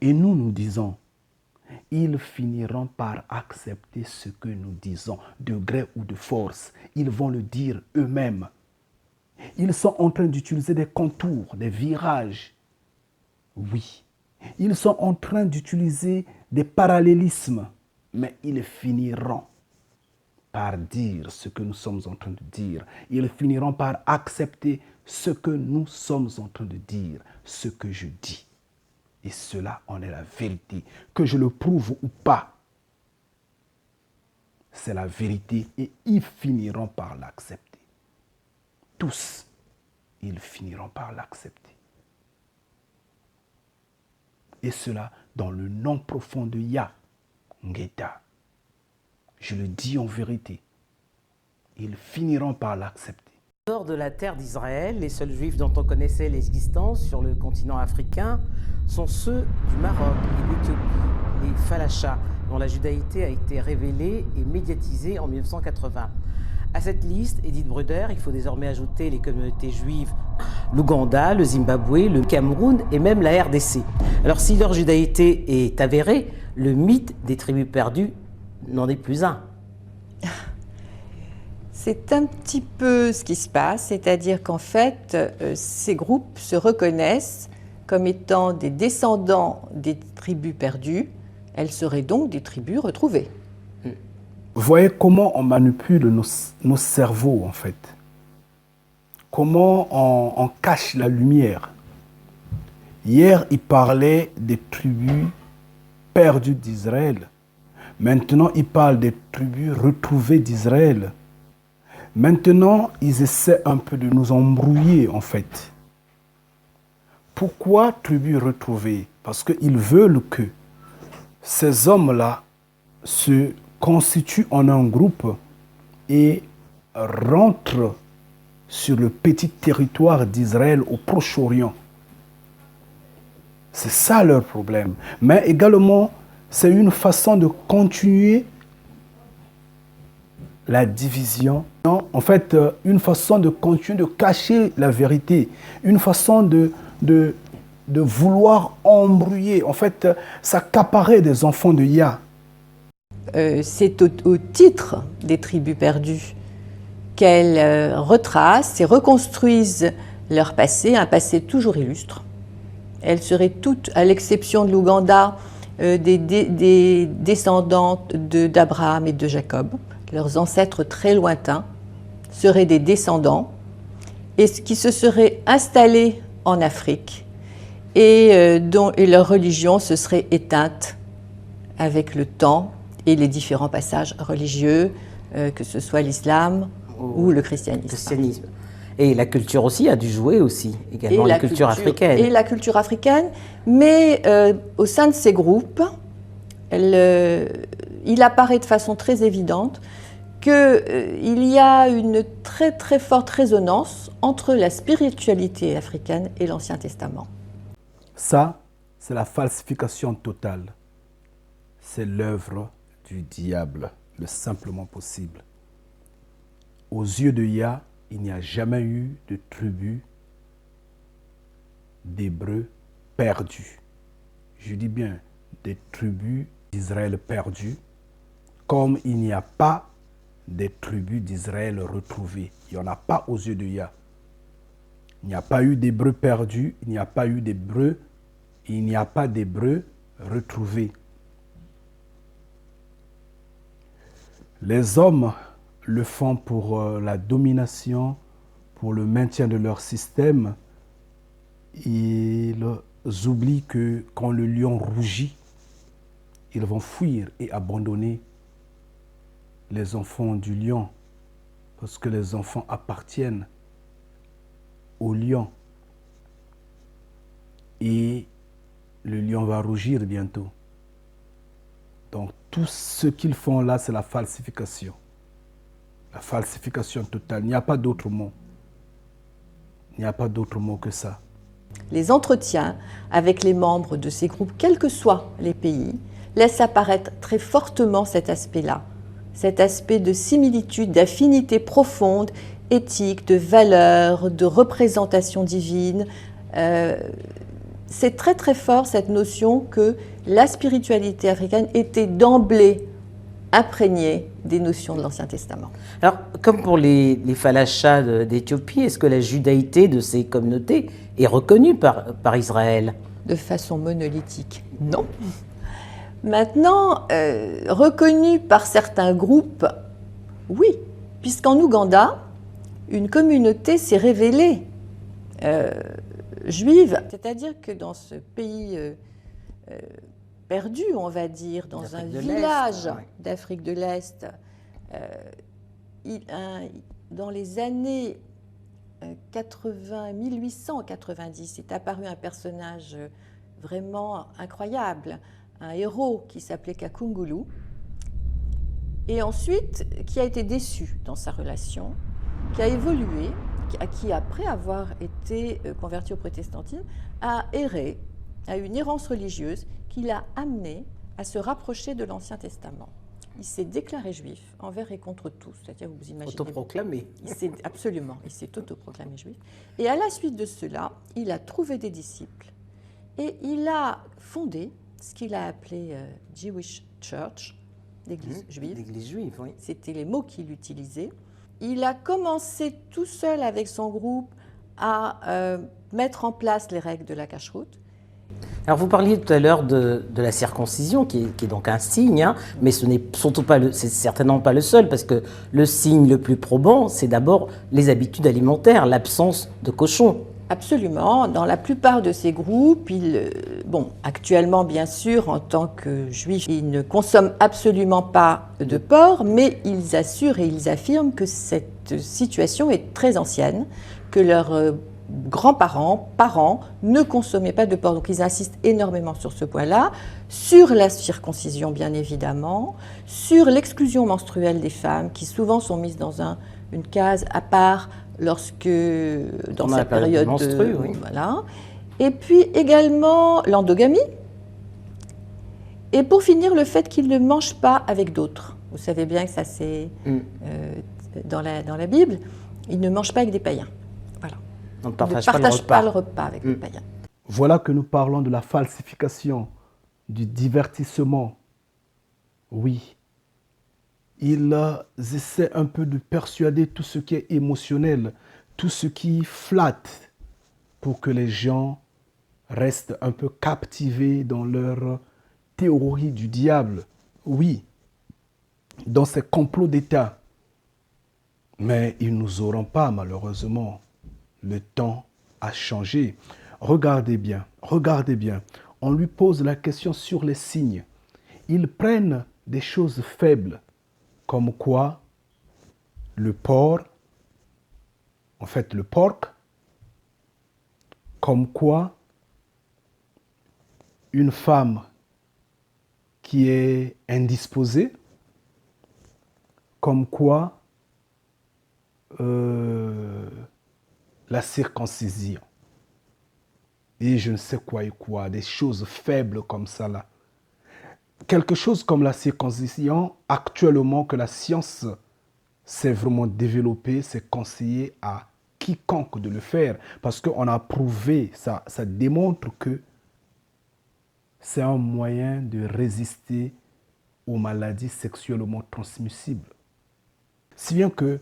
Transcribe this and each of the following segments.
Et nous disons, ils finiront par accepter ce que nous disons, de gré ou de force. Ils vont le dire eux-mêmes. Ils sont en train d'utiliser des contours, des virages. Oui. Ils sont en train d'utiliser des parallélismes, mais ils finiront par dire ce que nous sommes en train de dire. Ils finiront par accepter ce que nous sommes en train de dire, ce que je dis. Et cela en est la vérité. Que je le prouve ou pas, c'est la vérité et ils finiront par l'accepter. Tous, ils finiront par l'accepter. Et cela dans le nom profond de Yah, Ngeta. Je le dis en vérité. Ils finiront par l'accepter. Hors de la terre d'Israël, les seuls juifs dont on connaissait l'existence sur le continent africain sont ceux du Maroc et d'Éthiopie, les Falachas, dont la judaïté a été révélée et médiatisée en 1980. À cette liste, Edith Bruder, il faut désormais ajouter les communautés juives, l'Ouganda, le Zimbabwe, le Cameroun et même la RDC. Alors si leur judaïté est avérée, le mythe des tribus perdues n'en est plus un. C'est un petit peu ce qui se passe, c'est-à-dire qu'en fait, ces groupes se reconnaissent comme étant des descendants des tribus perdues. Elles seraient donc des tribus retrouvées. Vous voyez comment on manipule nos cerveaux, en fait. Comment on cache la lumière. Hier, il parlait des tribus perdues d'Israël. Maintenant, il parle des tribus retrouvées d'Israël. Maintenant, ils essaient un peu de nous embrouiller, en fait. Pourquoi tribus retrouvées? Parce qu'ils veulent que ces hommes-là se constituent en un groupe et rentrent sur le petit territoire d'Israël au Proche-Orient. C'est ça leur problème. Mais également, c'est une façon de continuer la division. Non, en fait, une façon de continuer de cacher la vérité. Une façon de vouloir embrouiller. En fait, s'accaparer des enfants de Yah. C'est au titre des tribus perdues qu'elles retracent et reconstruisent leur passé, un passé toujours illustre. Elles seraient toutes, à l'exception de l'Ouganda, des descendantes d'Abraham et de Jacob. Leurs ancêtres très lointains seraient des descendants et qui se seraient installés en Afrique et leur religion se serait éteinte avec le temps et les différents passages religieux, que ce soit l'islam ou le christianisme. Et la culture aussi a dû jouer aussi, également la culture africaine. Et la culture africaine, mais au sein de ces groupes, il apparaît de façon très évidente qu'il y a une très très forte résonance entre la spiritualité africaine et l'Ancien Testament. Ça, c'est la falsification totale. C'est l'œuvre du diable, le simplement possible. Aux yeux de Yah, il n'y a jamais eu de tribu d'Hébreux perdus. Je dis bien des tribus d'Israël perdues, comme il n'y a pas des tribus d'Israël retrouvées. Il n'y en a pas aux yeux de Yah. Il n'y a pas eu d'Hébreux perdus, il n'y a pas eu d'Hébreux, il n'y a pas d'Hébreux retrouvés. Les hommes le font pour la domination, pour le maintien de leur système. Ils oublient que quand le lion rougit, ils vont fuir et abandonner les enfants du lion, parce que les enfants appartiennent au lion. Et le lion va rougir bientôt. Donc tout ce qu'ils font là, c'est la falsification. La falsification totale. Il n'y a pas d'autre mot. Il n'y a pas d'autre mot que ça. Les entretiens avec les membres de ces groupes, quels que soient les pays, laissent apparaître très fortement cet aspect-là. Cet aspect de similitude, d'affinité profonde, éthique, de valeur, de représentation divine. c'est très très fort cette notion que la spiritualité africaine était d'emblée imprégnée des notions de l'Ancien Testament. Alors, comme pour les Falachas d'Éthiopie, est-ce que la judaïté de ces communautés est reconnue par Israël? De façon monolithique, non. Maintenant, reconnue par certains groupes, oui, puisqu'en Ouganda, une communauté s'est révélée juive. C'est-à-dire que dans ce pays perdu, on va dire, dans un village d'Afrique de l'Est, dans les années 1890, est apparu un personnage vraiment incroyable, un héros qui s'appelait Kakungulu, et ensuite qui a été déçu dans sa relation, qui a évolué, qui après avoir été converti au protestantisme, a erré, a eu une errance religieuse qui l'a amené à se rapprocher de l'Ancien Testament. Il s'est déclaré juif envers et contre tous, c'est-à-dire vous imaginez. Autoproclamé. Absolument, il s'est autoproclamé juif. Et à la suite de cela, il a trouvé des disciples et il a fondé ce qu'il a appelé Jewish Church, l'église juive. L'église juive, oui. C'était les mots qu'il utilisait. Il a commencé tout seul avec son groupe à mettre en place les règles de la cacheroute. Alors vous parliez tout à l'heure de la circoncision, qui est donc un signe, hein, mais ce n'est surtout pas c'est certainement pas le seul, parce que le signe le plus probant, c'est d'abord les habitudes alimentaires, l'absence de cochon. Absolument. Dans la plupart de ces groupes, actuellement, bien sûr, en tant que juifs, ils ne consomment absolument pas de porc, mais ils assurent et ils affirment que cette situation est très ancienne, que leurs grands-parents, parents, ne consommaient pas de porc. Donc ils insistent énormément sur ce point-là, sur la circoncision, bien évidemment, sur l'exclusion menstruelle des femmes, qui souvent sont mises dans une case à part, lorsque dans sa période menstrue, oui. Voilà. Et puis également l'endogamie. Et pour finir, le fait qu'ils ne mangent pas avec d'autres. Vous savez bien que ça c'est dans la Bible, ils ne mangent pas avec des païens. Voilà. On ne partage pas le repas avec des païens. Voilà que nous parlons de la falsification, du divertissement. Oui. Ils essaient un peu de persuader tout ce qui est émotionnel, tout ce qui flatte, pour que les gens restent un peu captivés dans leur théorie du diable. Oui, dans ces complots d'État. Mais ils ne nous auront pas, malheureusement. Le temps a changé. Regardez bien. On lui pose la question sur les signes. Ils prennent des choses faibles, comme quoi le porc, comme quoi une femme qui est indisposée, comme quoi la circoncision, et je ne sais quoi et quoi, des choses faibles comme ça là. Quelque chose comme la circoncision, actuellement que la science s'est vraiment développée, c'est conseillé à quiconque de le faire, parce qu'on a prouvé, ça démontre que c'est un moyen de résister aux maladies sexuellement transmissibles. Si bien que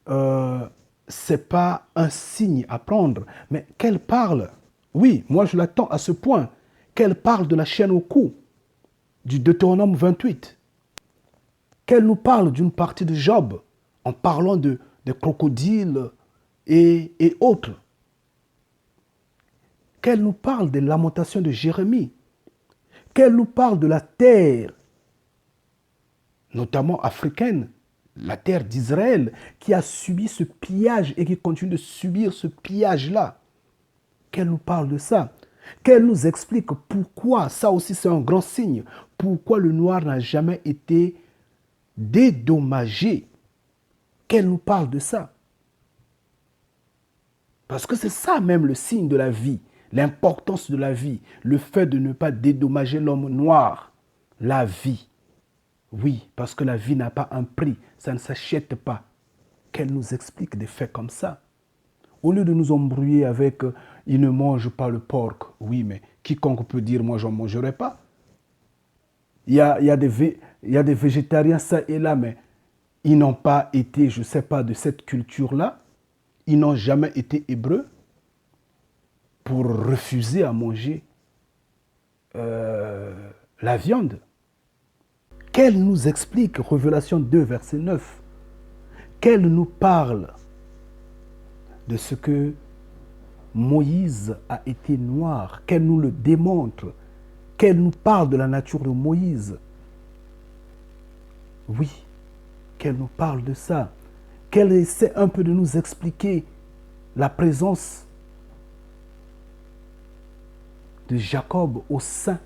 ce n'est pas un signe à prendre, mais qu'elle parle, oui, moi je l'attends à ce point, qu'elle parle de la chaîne au cou, du Deutéronome 28, qu'elle nous parle d'une partie de Job, en parlant des crocodiles et autres, qu'elle nous parle des lamentations de Jérémie, qu'elle nous parle de la terre, notamment africaine, la terre d'Israël, qui a subi ce pillage et qui continue de subir ce pillage-là. Qu'elle nous parle de ça. Qu'elle nous explique pourquoi, ça aussi c'est un grand signe, pourquoi le noir n'a jamais été dédommagé. Qu'elle nous parle de ça. Parce que c'est ça même le signe de la vie, l'importance de la vie, le fait de ne pas dédommager l'homme noir, la vie. Oui, parce que la vie n'a pas un prix, ça ne s'achète pas. Qu'elle nous explique des faits comme ça. Au lieu de nous embrouiller avec « il ne mange pas le porc », oui, mais quiconque peut dire, moi, j'en mangerai pas. Il y a des végétariens, ça et là, mais ils n'ont pas été, je ne sais pas, de cette culture-là. Ils n'ont jamais été hébreux pour refuser à manger la viande. Qu'elle nous explique, Révélation 2, verset 9, qu'elle nous parle de ce que Moïse a été noir, qu'elle nous le démontre, qu'elle nous parle de la nature de Moïse. Oui, qu'elle nous parle de ça, qu'elle essaie un peu de nous expliquer la présence de Jacob au sein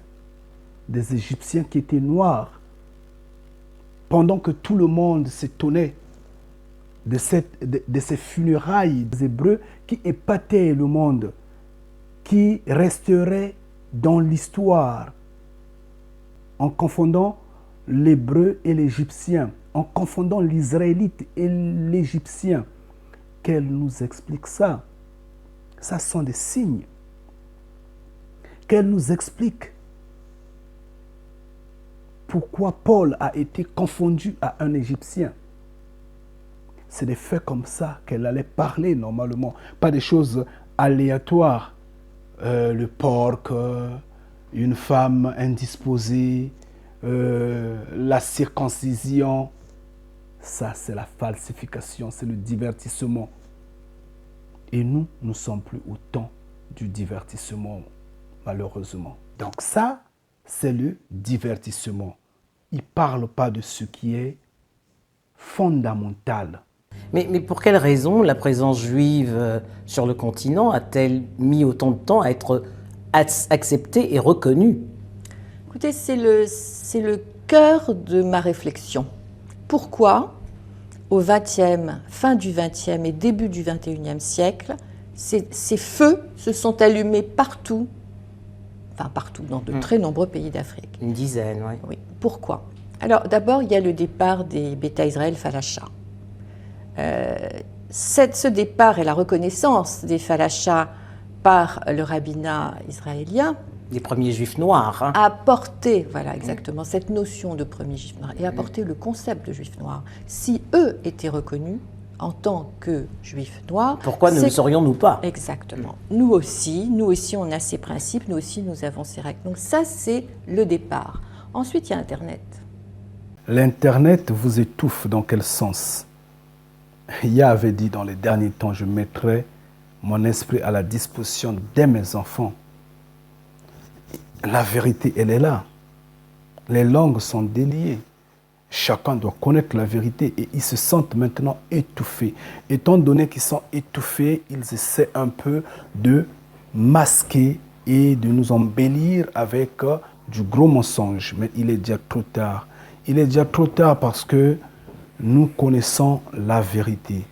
des Égyptiens qui étaient noirs, pendant que tout le monde s'étonnait de ces funérailles des Hébreux qui épataient le monde, qui resteraient dans l'histoire, en confondant l'Hébreu et l'Égyptien, en confondant l'Israélite et l'Égyptien. Qu'elle nous explique ça. Ça sont des signes. Qu'elle nous explique pourquoi Paul a été confondu à un Égyptien. C'est des faits comme ça qu'elle allait parler normalement, pas des choses aléatoires. Le porc, une femme indisposée, la circoncision. Ça, c'est la falsification, c'est le divertissement. Et nous ne sommes plus au temps du divertissement, malheureusement. Donc ça, c'est le divertissement. Il ne parle pas de ce qui est fondamental. Mais pour quelle raison la présence juive sur le continent a-t-elle mis autant de temps à être acceptée et reconnue? Écoutez, c'est le cœur de ma réflexion. Pourquoi, au XXe, fin du XXe et début du XXIe siècle, ces feux se sont allumés partout, enfin partout, dans de très nombreux pays d'Afrique? Une dizaine, oui. Oui. Pourquoi? Alors d'abord, il y a le départ des Beta Israël Falasha. Ce départ et la reconnaissance des Falasha par le rabbinat israélien, Les premiers juifs noirs. Hein. a porté, voilà exactement, cette notion de premier juif noir et a porté le concept de juif noir. Si eux étaient reconnus en tant que juifs noirs, Pourquoi ne le serions-nous pas? Exactement. Nous aussi, on a ces principes, nous aussi, nous avons ces règles. Donc ça, c'est le départ. Ensuite, il y a Internet. L'Internet vous étouffe dans quel sens? Yah avait dit dans les derniers temps, je mettrai mon esprit à la disposition de mes enfants. La vérité, elle est là. Les langues sont déliées. Chacun doit connaître la vérité et ils se sentent maintenant étouffés. Étant donné qu'ils sont étouffés, ils essaient un peu de masquer et de nous embellir avec du gros mensonge. Mais il est déjà trop tard. Il est déjà trop tard parce que nous connaissons la vérité.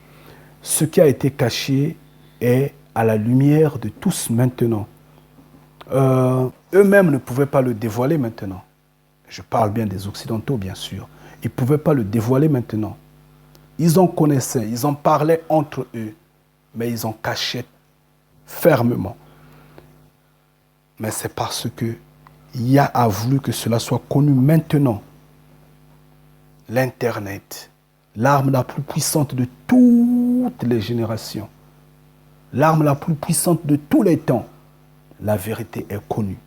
Ce qui a été caché est à la lumière de tous maintenant. Eux-mêmes ne pouvaient pas le dévoiler maintenant. Je parle bien des Occidentaux, bien sûr. Ils ne pouvaient pas le dévoiler maintenant. Ils en connaissaient, ils en parlaient entre eux, mais ils en cachaient fermement. Mais c'est parce que Yah a voulu que cela soit connu maintenant. L'Internet, l'arme la plus puissante de toutes les générations, l'arme la plus puissante de tous les temps, la vérité est connue.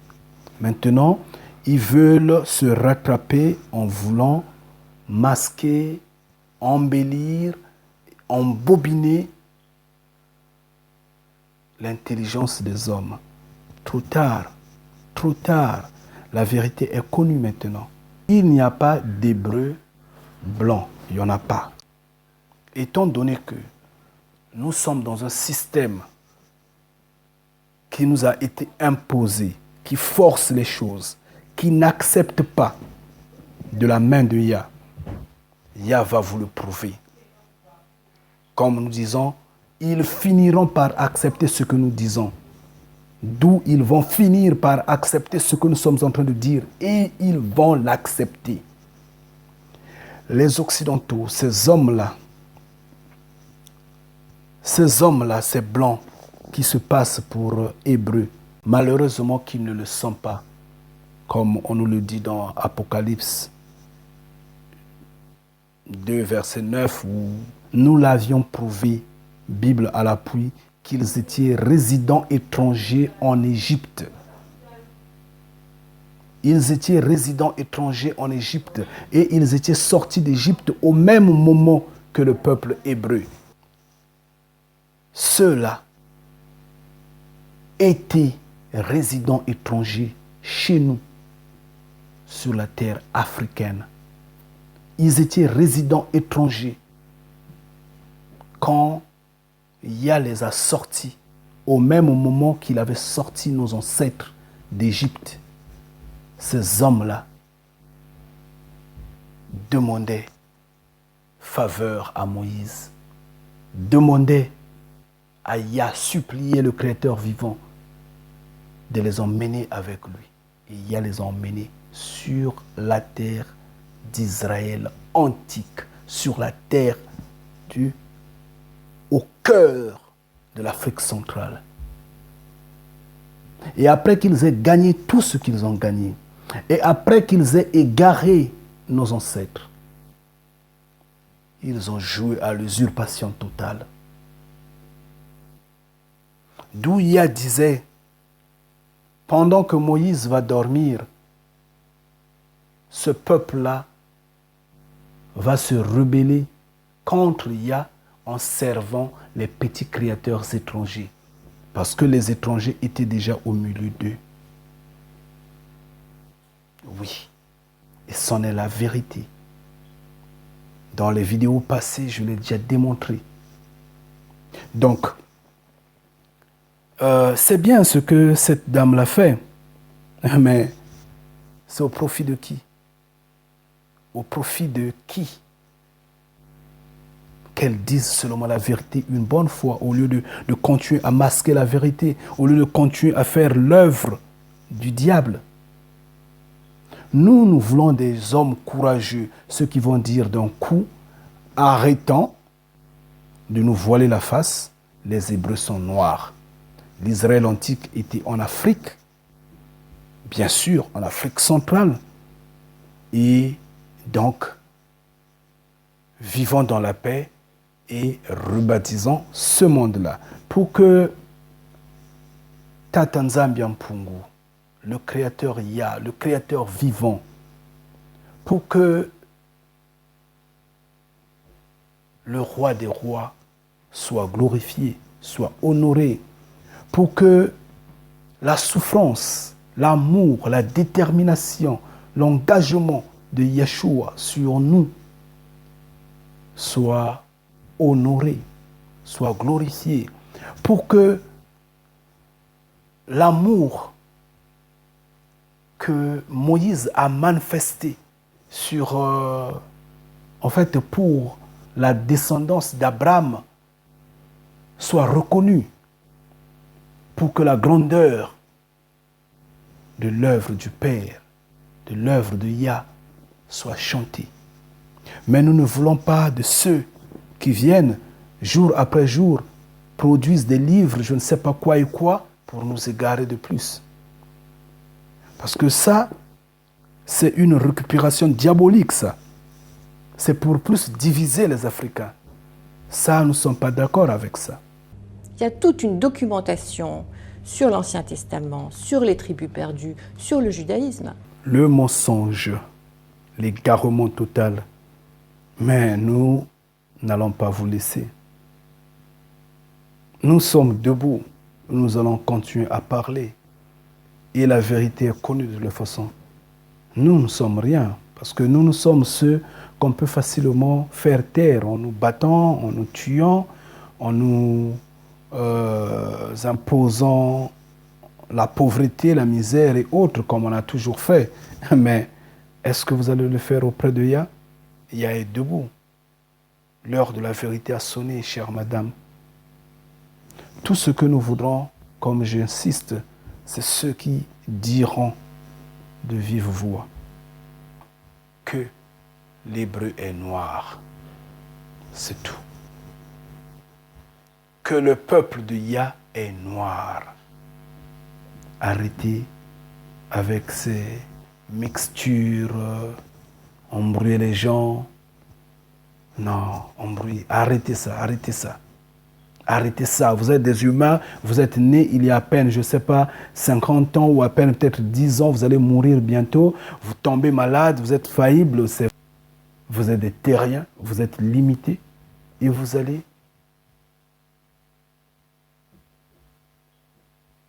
Maintenant, ils veulent se rattraper en voulant masquer, embellir, embobiner l'intelligence des hommes. Trop tard, trop tard. La vérité est connue maintenant. Il n'y a pas d'Hébreux blancs, il n'y en a pas. Étant donné que nous sommes dans un système qui nous a été imposé, qui force les choses, qui n'accepte pas de la main de Yah, Yah va vous le prouver. Comme nous disons, ils finiront par accepter ce que nous disons. D'où ils vont finir par accepter ce que nous sommes en train de dire et ils vont l'accepter. Les Occidentaux, ces hommes-là, ces blancs qui se passent pour Hébreux, Malheureusement qu'ils ne le sont pas, comme on nous le dit dans Apocalypse 2, verset 9, où nous l'avions prouvé, Bible à l'appui, qu'ils étaient résidents étrangers en Égypte. Ils étaient résidents étrangers en Égypte et ils étaient sortis d'Égypte au même moment que le peuple hébreu. Ceux-là étaient résidents étrangers chez nous, sur la terre africaine. Ils étaient résidents étrangers quand Yah les a sortis au même moment qu'il avait sorti nos ancêtres d'Égypte. Ces hommes-là demandaient faveur à Moïse, demandaient à Yah, suppliaient le Créateur vivant de les emmener avec lui. Et Yah les a emmenés sur la terre d'Israël antique, sur la terre au cœur de l'Afrique centrale. Et après qu'ils aient gagné tout ce qu'ils ont gagné, et après qu'ils aient égaré nos ancêtres, ils ont joué à l'usurpation totale. D'où Yah disait, pendant que Moïse va dormir, ce peuple-là va se rebeller contre Yah en servant les petits créateurs étrangers. Parce que les étrangers étaient déjà au milieu d'eux. Oui, et c'en est la vérité. Dans les vidéos passées, je l'ai déjà démontré. Donc, c'est bien ce que cette dame-là fait, mais c'est au profit de qui? Au profit de qui? Qu'elle dise seulement la vérité une bonne fois, au lieu de continuer à masquer la vérité, au lieu de continuer à faire l'œuvre du diable. Nous voulons des hommes courageux, ceux qui vont dire d'un coup, arrêtons de nous voiler la face, les Hébreux sont noirs. L'Israël antique était en Afrique, bien sûr, en Afrique centrale. Et donc, vivons dans la paix et rebaptisons ce monde-là. Pour que Tata Nzambi Mpungu, le créateur Yah, le créateur vivant, pour que le roi des rois soit glorifié, soit honoré, pour que la souffrance, l'amour, la détermination, l'engagement de Yeshua sur nous soit honoré, soit glorifié, pour que l'amour que Moïse a manifesté sur, pour la descendance d'Abraham soit reconnu, pour que la grandeur de l'œuvre du Père, de l'œuvre de Yah, soit chantée. Mais nous ne voulons pas de ceux qui viennent jour après jour, produisent des livres, je ne sais pas quoi et quoi, pour nous égarer de plus. Parce que ça, c'est une récupération diabolique, ça. C'est pour plus diviser les Africains. Ça, nous ne sommes pas d'accord avec ça. Il y a toute une documentation sur l'Ancien Testament, sur les tribus perdues, sur le judaïsme. Le mensonge, l'égarement total. Mais nous n'allons pas vous laisser. Nous sommes debout. Nous allons continuer à parler. Et la vérité est connue de toute façon. Nous ne sommes rien. Parce que nous sommes ceux qu'on peut facilement faire taire en nous battant, en nous tuant, en nous imposant la pauvreté, la misère et autres, comme on a toujours fait. Mais est-ce que vous allez le faire auprès de Yah? Yah est debout. L'heure de la vérité a sonné, chère madame. Tout ce que nous voudrons, comme j'insiste, c'est ceux qui diront de vive voix que l'hébreu est noir. C'est tout. Que le peuple de Yah est noir. Arrêtez avec ces mixtures, embrouiller les gens. Non, embrouiller. Arrêtez ça, arrêtez ça. Arrêtez ça. Vous êtes des humains, vous êtes nés il y a à peine, je ne sais pas, 50 ans ou à peine peut-être 10 ans, vous allez mourir bientôt. Vous tombez malade, vous êtes faillible, vous êtes des terriens, vous êtes limités et vous allez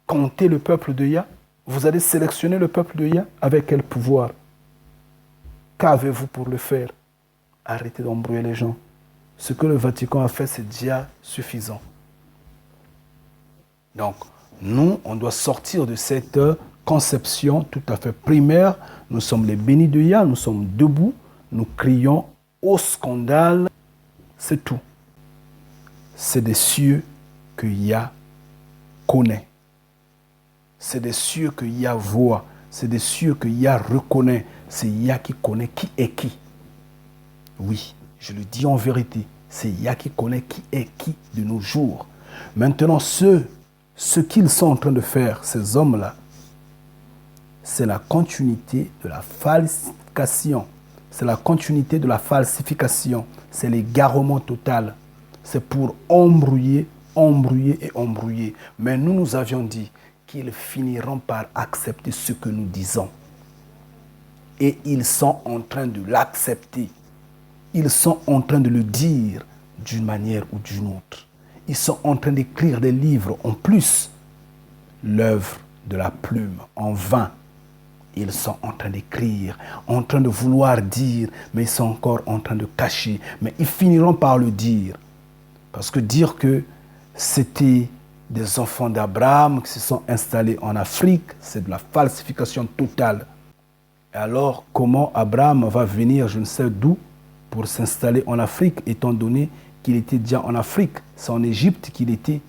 compter le peuple de Yah. Vous allez sélectionner le peuple de Yah. Avec quel pouvoir? Qu'avez-vous pour le faire? Arrêtez d'embrouiller les gens. Ce que le Vatican a fait, c'est déjà suffisant. Donc, nous, on doit sortir de cette conception tout à fait primaire. Nous sommes les bénis de Yah, nous sommes debout, nous crions au scandale. C'est tout. C'est des cieux que Yah connaît. C'est des cieux que Yah voit. C'est des cieux que Yah reconnaît. C'est Yah qui connaît qui est qui. Oui, je le dis en vérité. C'est Yah qui connaît qui est qui de nos jours. Maintenant, ce qu'ils sont en train de faire, ces hommes-là, c'est la continuité de la falsification. C'est la continuité de la falsification. C'est l'égarement total. C'est pour embrouiller, embrouiller et embrouiller. Mais nous avions dit qu'ils finiront par accepter ce que nous disons. Et ils sont en train de l'accepter. Ils sont en train de le dire d'une manière ou d'une autre. Ils sont en train d'écrire des livres en plus. L'œuvre de la plume en vain. Ils sont en train d'écrire, en train de vouloir dire, mais ils sont encore en train de cacher. Mais ils finiront par le dire. Parce que dire que c'était des enfants d'Abraham qui se sont installés en Afrique, c'est de la falsification totale. Et alors, comment Abraham va venir, je ne sais d'où, pour s'installer en Afrique, étant donné qu'il était déjà en Afrique? C'est en Égypte qu'il était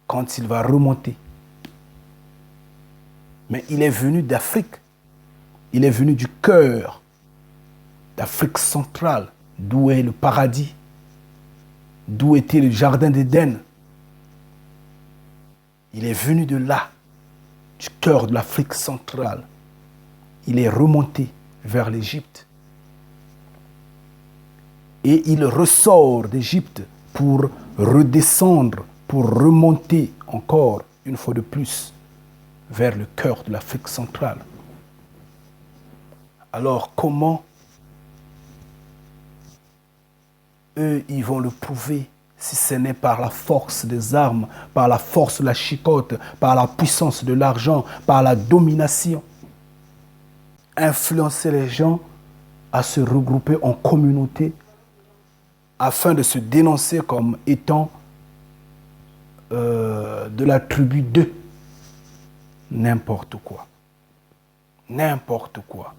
quand il va remonter. Mais il est venu d'Afrique. Il est venu du cœur d'Afrique centrale, d'où est le paradis, d'où était le jardin d'Éden. Il est venu de là, du cœur de l'Afrique centrale. Il est remonté vers l'Égypte. Et il ressort d'Égypte pour redescendre, pour remonter encore une fois de plus vers le cœur de l'Afrique centrale. Alors comment eux, ils vont le prouver si ce n'est par la force des armes, par la force de la chicotte, par la puissance de l'argent, par la domination? Influencer les gens à se regrouper en communauté afin de se dénoncer comme étant de la tribu d'eux. N'importe quoi. N'importe quoi.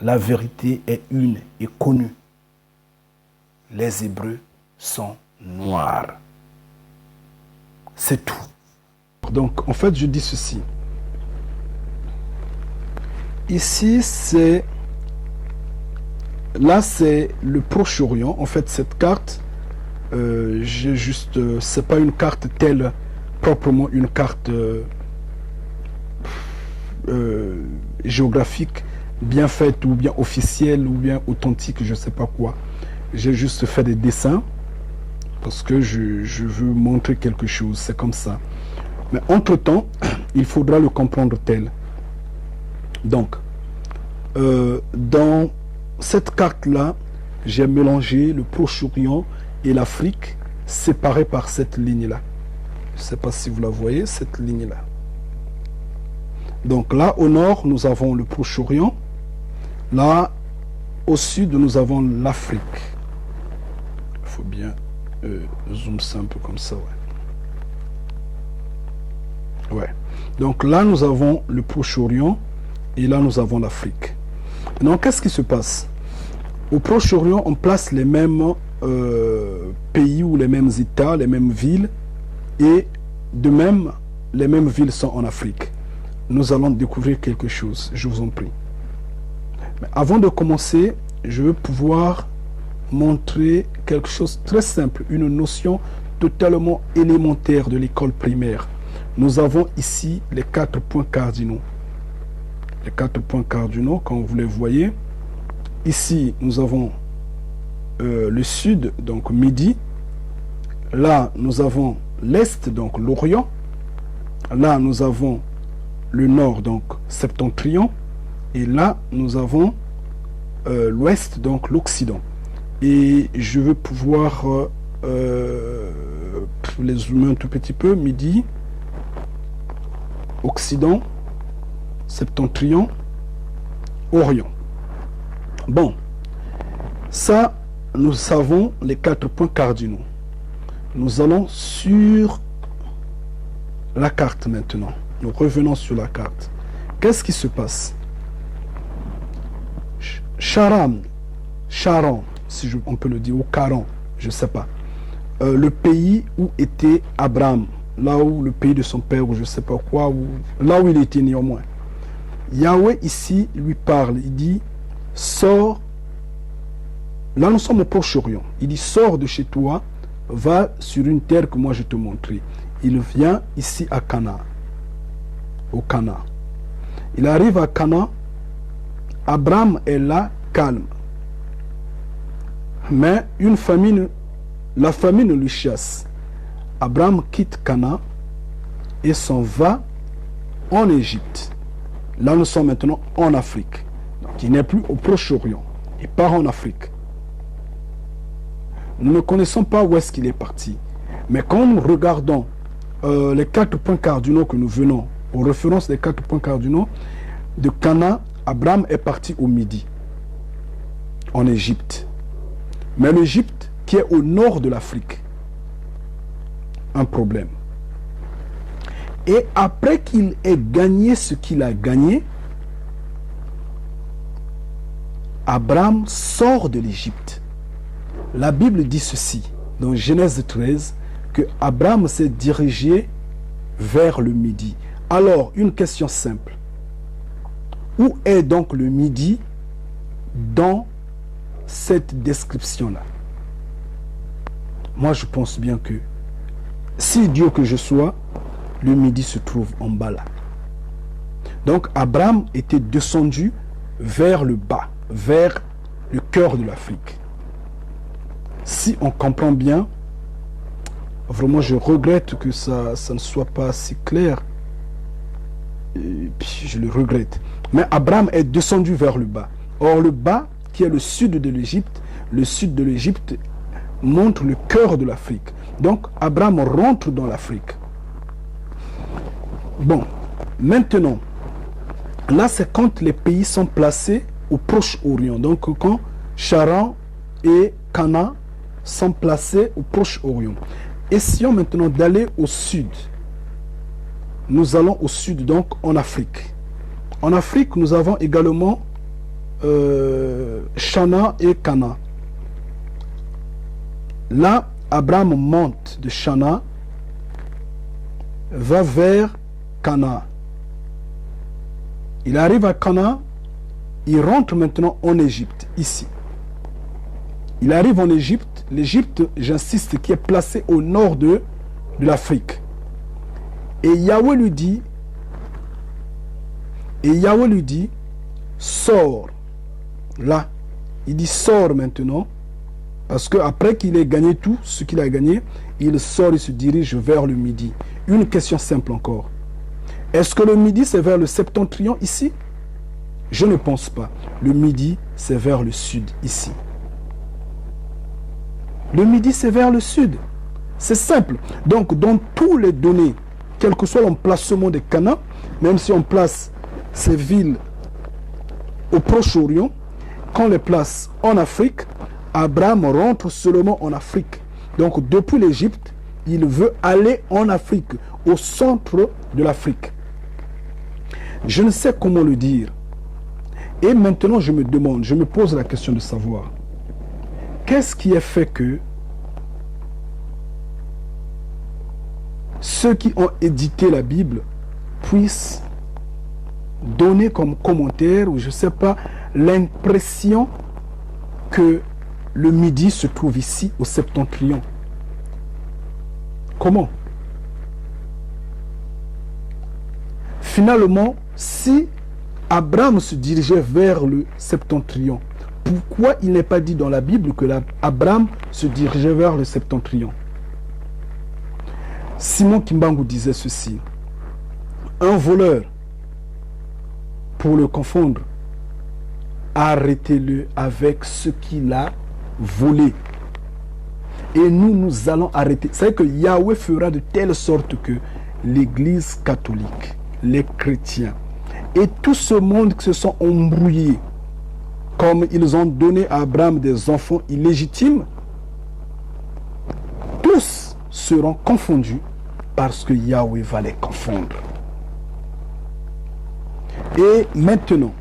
La vérité est une et connue. Les Hébreux sont noirs. C'est tout. Donc, en fait, je dis ceci. Ici, c'est... Là, c'est le Proche-Orient. En fait, cette carte, j'ai juste... c'est pas une carte telle, proprement une carte géographique, bien faite ou bien officielle ou bien authentique, je sais pas quoi. J'ai juste fait des dessins parce que je veux montrer quelque chose. C'est comme ça. Mais entre-temps, il faudra le comprendre tel. Donc, dans cette carte-là, j'ai mélangé le Proche-Orient et l'Afrique séparés par cette ligne-là. Je ne sais pas si vous la voyez, cette ligne-là. Donc là, au nord, nous avons le Proche-Orient. Là, au sud, nous avons l'Afrique. Il faut bien zoom ça un peu comme ça, ouais. Ouais. Donc là, nous avons le Proche-Orient et là, nous avons l'Afrique. Donc, qu'est-ce qui se passe? Au Proche-Orient, on place les mêmes pays ou les mêmes États, les mêmes villes, et de même, les mêmes villes sont en Afrique. Nous allons découvrir quelque chose, je vous en prie. Mais avant de commencer, je veux pouvoir montrer quelque chose de très simple, une notion totalement élémentaire de l'école primaire. nous avons ici les 4 points cardinaux. Les 4 points cardinaux, quand vous les voyez. Ici, nous avons le sud, donc midi. Là, nous avons l'est, donc l'Orient. Là, nous avons le nord, donc septentrion. Et là, nous avons l'ouest, donc l'Occident. Et je veux pouvoir les zoomer un tout petit peu. Midi, Occident, septentrion, Orient. Bon, ça, nous savons les 4 points cardinaux. Nous allons sur la carte maintenant. Nous revenons sur la carte. Qu'est-ce qui se passe? Charan, si on peut le dire, ou Caran, je ne sais pas. Le pays où était Abraham, là où le pays de son père, ou je ne sais pas quoi, là où il était néanmoins. Yahweh ici lui parle, il dit, sors, là nous sommes au Proche-Orient, il dit, sors de chez toi, va sur une terre que moi je te montrerai. Il vient ici à Cana, au Cana. Il arrive à Cana, Abraham est là, calme. Mais la famine lui chasse. Abraham quitte Cana et s'en va en Égypte. Là, nous sommes maintenant en Afrique. Donc, il n'est plus au Proche-Orient. Il part en Afrique. Nous ne connaissons pas où est-ce qu'il est parti. Mais quand nous regardons les 4 points cardinaux que nous venons, aux références des 4 points cardinaux, de Cana, Abraham est parti au midi, en Égypte. Mais l'Égypte, qui est au nord de l'Afrique, un problème. Et après qu'il ait gagné ce qu'il a gagné, Abraham sort de l'Égypte. La Bible dit ceci, dans Genèse 13, que Abraham s'est dirigé vers le midi. Alors, une question simple. Où est donc le midi dans cette description-là? Moi, je pense bien que si Dieu que je sois, le midi se trouve en bas là. Donc, Abraham était descendu vers le bas, vers le cœur de l'Afrique. Si on comprend bien, vraiment, je regrette que ça ne soit pas si clair. Et puis, je le regrette. Mais Abraham est descendu vers le bas. Or, le bas, qui est le sud de l'Égypte, le sud de l'Égypte montre le cœur de l'Afrique. Donc, Abraham rentre dans l'Afrique. Bon, maintenant, là, c'est quand les pays sont placés au Proche-Orient. Donc, quand Charan et Cana sont placés au Proche-Orient. Essayons maintenant d'aller au sud. Nous allons au sud, donc en Afrique. En Afrique, nous avons également Chana et Cana. Là, Abraham monte de Chana, va vers Cana. Il arrive à Cana, il rentre maintenant en Égypte, ici. Il arrive en Égypte, l'Égypte, j'insiste, qui est placée au nord de l'Afrique. Et Yahweh lui dit, sors. Là, il dit sors maintenant, parce qu'après qu'il ait gagné tout ce qu'il a gagné, il sort, il se dirige vers le midi. Une question simple encore. Est-ce que le midi, c'est vers le septentrion ici? Je ne pense pas. Le midi, c'est vers le sud ici. Le midi, c'est vers le sud. C'est simple. Donc, dans tous les données, quel que soit l'emplacement de Cana, même si on place ces villes au Proche-Orient, quand on les place en Afrique, Abraham rentre seulement en Afrique. Donc, depuis l'Égypte, il veut aller en Afrique, au centre de l'Afrique. Je ne sais comment le dire. Et maintenant, je me demande, je me pose la question de savoir, qu'est-ce qui a fait que ceux qui ont édité la Bible puissent donner comme commentaire, ou je ne sais pas, l'impression que le midi se trouve ici, au septentrion? Comment? finalement, si Abraham se dirigeait vers le septentrion, pourquoi il n'est pas dit dans la Bible que Abraham se dirigeait vers le septentrion? Simon Kimbangu disait ceci: un voleur, pour le confondre, arrêtez-le avec ce qu'il a volé. Et nous allons arrêter. C'est que Yahweh fera de telle sorte que l'Église catholique, les chrétiens et tout ce monde qui se sont embrouillés, comme ils ont donné à Abraham des enfants illégitimes, tous seront confondus parce que Yahweh va les confondre. Et maintenant,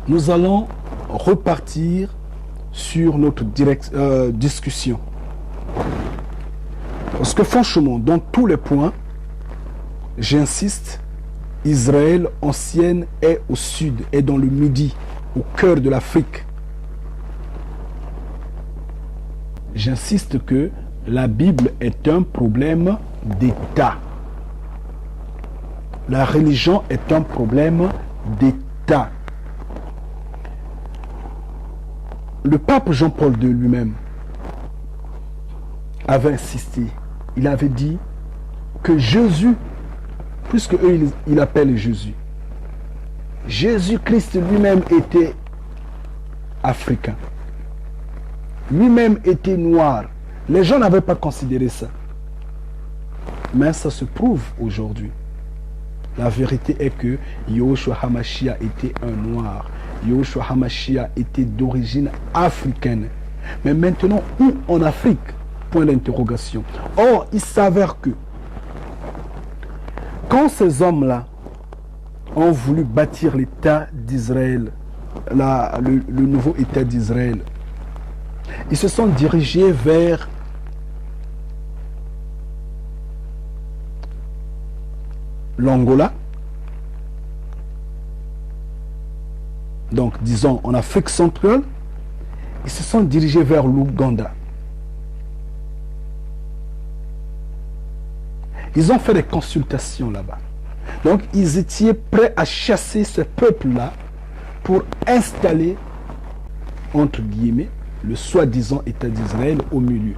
nous allons repartir sur notre discussion. Parce que franchement, dans tous les points, j'insiste, Israël ancienne est au sud, est dans le Midi, au cœur de l'Afrique. J'insiste que la Bible est un problème d'État. La religion est un problème d'État. Le pape Jean-Paul II lui-même avait insisté. Il avait dit que Jésus, puisque eux ils appellent Jésus, Jésus-Christ lui-même était africain. Lui-même était noir. Les gens n'avaient pas considéré ça. Mais ça se prouve aujourd'hui. La vérité est que Yahushua HaMashiach était un noir. Yahushua HaMashiach était d'origine africaine. Mais maintenant, où en Afrique? Point d'interrogation. Or, il s'avère que quand ces hommes-là ont voulu bâtir l'État d'Israël, le nouveau État d'Israël, ils se sont dirigés vers l'Angola, donc disons en Afrique centrale. Ils se sont dirigés vers l'Ouganda. Ils ont fait des consultations là-bas. Donc ils étaient prêts à chasser ce peuple-là pour installer, entre guillemets, le soi-disant État d'Israël au milieu.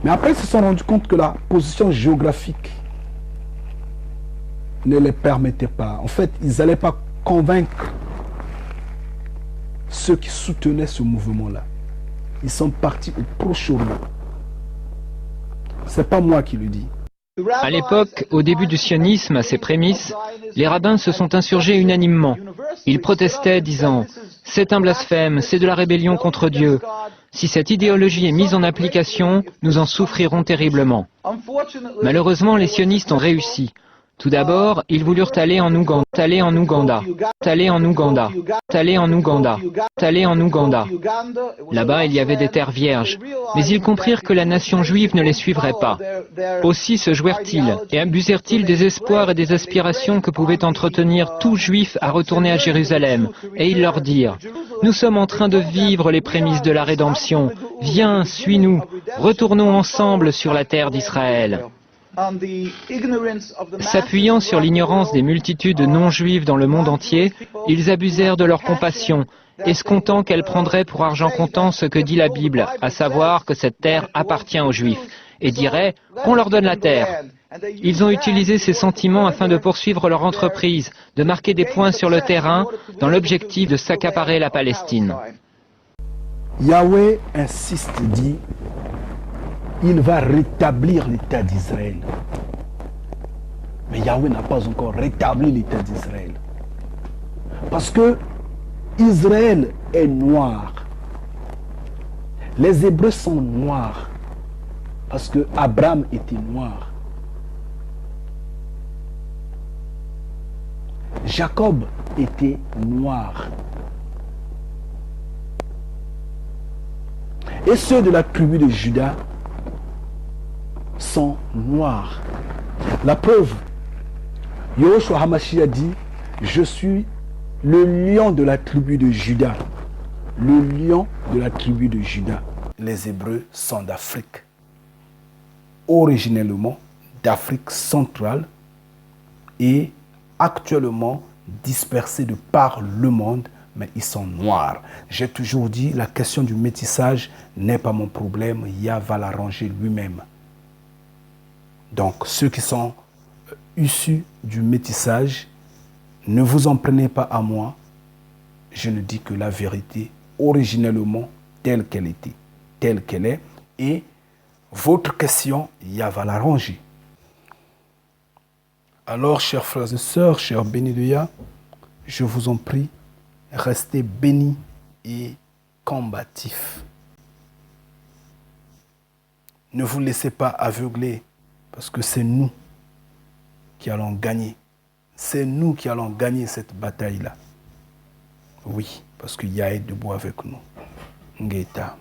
Mais après ils se sont rendus compte que la position géographique ne les permettait pas. En fait, ils n'allaient pas convaincre ceux qui soutenaient ce mouvement-là. Ils sont partis au Proche-Orient. C'est pas moi qui le dis. À l'époque, au début du sionisme, à ses prémices, les rabbins se sont insurgés unanimement. Ils protestaient, disant « C'est un blasphème, c'est de la rébellion contre Dieu. Si cette idéologie est mise en application, nous en souffrirons terriblement. » Malheureusement, les sionistes ont réussi. Tout d'abord, ils voulurent aller en Ouganda, aller en Ouganda, aller en Ouganda, aller en Ouganda, aller en Ouganda. Là-bas, il y avait des terres vierges, mais ils comprirent que la nation juive ne les suivrait pas. Aussi se jouèrent-ils et abusèrent-ils des espoirs et des aspirations que pouvait entretenir tout juif à retourner à Jérusalem, et ils leur dirent « Nous sommes en train de vivre les prémices de la rédemption. Viens, suis-nous, retournons ensemble sur la terre d'Israël. » S'appuyant sur l'ignorance des multitudes non-juives dans le monde entier, ils abusèrent de leur compassion, escomptant qu'elle prendrait pour argent comptant ce que dit la Bible, à savoir que cette terre appartient aux Juifs, et diraient qu'on leur donne la terre. Ils ont utilisé ces sentiments afin de poursuivre leur entreprise, de marquer des points sur le terrain, dans l'objectif de s'accaparer la Palestine. Yahweh insiste, dit: il va rétablir l'État d'Israël. Mais Yahweh n'a pas encore rétabli l'État d'Israël. Parce que Israël est noir. Les Hébreux sont noirs. Parce que Abraham était noir. Jacob était noir. Et ceux de la tribu de Juda sont noirs. La preuve, Yahushua HaMashiach dit: je suis le lion de la tribu de Juda. Le lion de la tribu de Juda. Les Hébreux sont d'Afrique. Originellement d'Afrique centrale, et actuellement dispersés de par le monde, mais ils sont noirs. J'ai toujours dit, la question du métissage n'est pas mon problème, Yah va l'arranger lui-même. Donc, ceux qui sont issus du métissage, ne vous en prenez pas à moi. Je ne dis que la vérité, originellement, telle qu'elle était, telle qu'elle est. Et votre question, Yah va l'arranger. Alors, chers frères et sœurs, chers bénis de Yah, je vous en prie, restez bénis et combatifs. Ne vous laissez pas aveugler, parce que c'est nous qui allons gagner. C'est nous qui allons gagner cette bataille-là. Oui, parce que Yah est debout avec nous. Ngeta.